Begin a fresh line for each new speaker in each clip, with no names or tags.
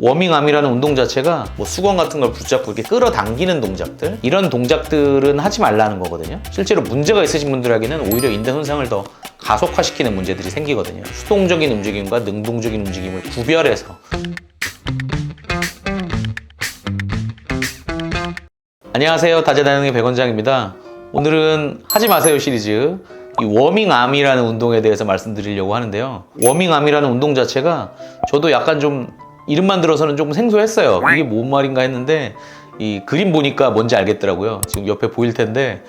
워밍암이라는 운동 자체가 뭐 수건 같은 걸 붙잡고 이렇게 끌어당기는 동작들, 이런 동작들은 하지 말라는 거거든요. 실제로 문제가 있으신 분들에게는 오히려 인대 손상을 더 가속화시키는 문제들이 생기거든요. 수동적인 움직임과 능동적인 움직임을 구별해서. 안녕하세요, 다재다능의 백원장입니다. 오늘은 하지 마세요 시리즈 이 워밍암이라는 운동에 대해서 말씀드리려고 하는데요. 워밍암이라는 운동 자체가 저도 약간 좀 이름만 들어서는 조금 생소했어요. 이게 뭔 말인가 했는데 이 그림 보니까 뭔지 알겠더라고요. 지금 옆에 보일 텐데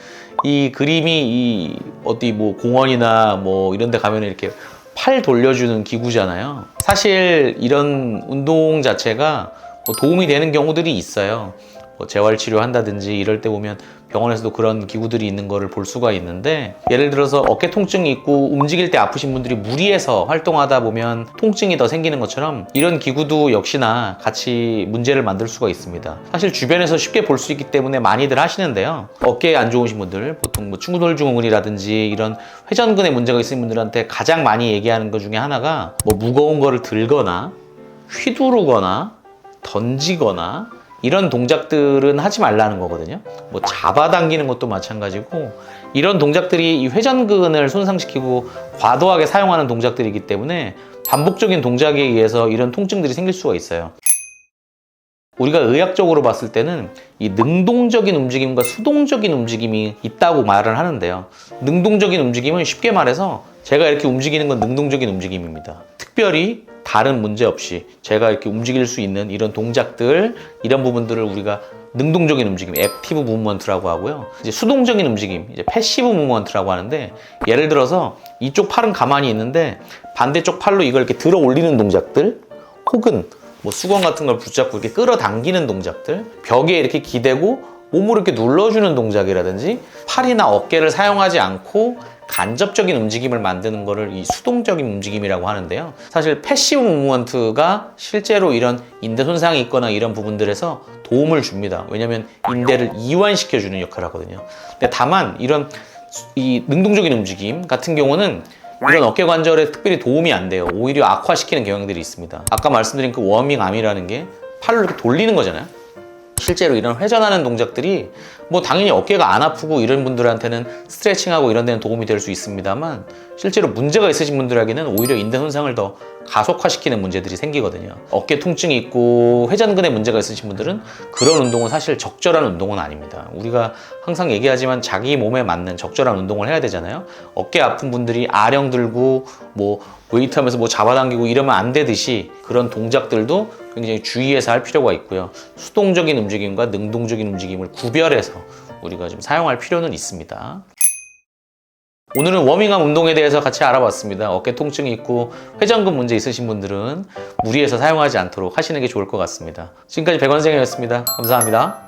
이 그림이 이 어디 뭐 공원이나 뭐 이런 데 가면 이렇게 팔 돌려주는 기구잖아요. 사실 이런 운동 자체가 뭐 도움이 되는 경우들이 있어요. 뭐 재활치료 한다든지 이럴 때 보면 병원에서도 그런 기구들이 있는 거를 볼 수가 있는데, 예를 들어서 어깨 통증이 있고 움직일 때 아프신 분들이 무리해서 활동하다 보면 통증이 더 생기는 것처럼 이런 기구도 역시나 같이 문제를 만들 수가 있습니다. 사실 주변에서 쉽게 볼 수 있기 때문에 많이들 하시는데요. 어깨에 안 좋으신 분들, 보통 뭐 충돌증후군이라든지 이런 회전근에 문제가 있으신 분들한테 가장 많이 얘기하는 것 중에 하나가 뭐 무거운 거를 들거나 휘두르거나 던지거나 이런 동작들은 하지 말라는 거거든요. 뭐 잡아당기는 것도 마찬가지고, 이런 동작들이 이 회전근을 손상시키고 과도하게 사용하는 동작들이기 때문에 반복적인 동작에 의해서 이런 통증들이 생길 수가 있어요. 우리가 의학적으로 봤을 때는 이 능동적인 움직임과 수동적인 움직임이 있다고 말을 하는데요. 능동적인 움직임은 쉽게 말해서 제가 이렇게 움직이는 건 능동적인 움직임입니다. 특별히 다른 문제 없이 제가 이렇게 움직일 수 있는 이런 동작들, 이런 부분들을 우리가 능동적인 움직임, 액티브 무브먼트라고 하고요. 이제 수동적인 움직임, 이제 패시브 무브먼트라고 하는데, 예를 들어서 이쪽 팔은 가만히 있는데 반대쪽 팔로 이걸 이렇게 들어 올리는 동작들, 혹은 뭐 수건 같은 걸 붙잡고 이렇게 끌어당기는 동작들, 벽에 이렇게 기대고 몸으로 이렇게 눌러주는 동작이라든지, 팔이나 어깨를 사용하지 않고 간접적인 움직임을 만드는 거를 이 수동적인 움직임이라고 하는데요. 사실 패시브 무브먼트가 실제로 이런 인대 손상이 있거나 이런 부분들에서 도움을 줍니다. 왜냐하면 인대를 이완시켜주는 역할을 하거든요. 근데 다만 이런 이 능동적인 움직임 같은 경우는 이런 어깨 관절에 특별히 도움이 안 돼요. 오히려 악화시키는 경향들이 있습니다. 아까 말씀드린 그 워밍암이라는 게 팔을 이렇게 돌리는 거잖아요. 실제로 이런 회전하는 동작들이 뭐 당연히 어깨가 안 아프고 이런 분들한테는 스트레칭하고 이런 데는 도움이 될 수 있습니다만, 실제로 문제가 있으신 분들에게는 오히려 인대 손상을 더 가속화시키는 문제들이 생기거든요. 어깨 통증이 있고 회전근에 문제가 있으신 분들은 그런 운동은 사실 적절한 운동은 아닙니다. 우리가 항상 얘기하지만 자기 몸에 맞는 적절한 운동을 해야 되잖아요. 어깨 아픈 분들이 아령 들고 뭐 웨이트 하면서 뭐 잡아당기고 이러면 안 되듯이, 그런 동작들도 굉장히 주의해서 할 필요가 있고요. 수동적인 움직임과 능동적인 움직임을 구별해서 우리가 좀 사용할 필요는 있습니다. 오늘은 워밍암 운동에 대해서 같이 알아봤습니다. 어깨 통증이 있고 회전근 문제 있으신 분들은 무리해서 사용하지 않도록 하시는 게 좋을 것 같습니다. 지금까지 백원생이었습니다. 감사합니다.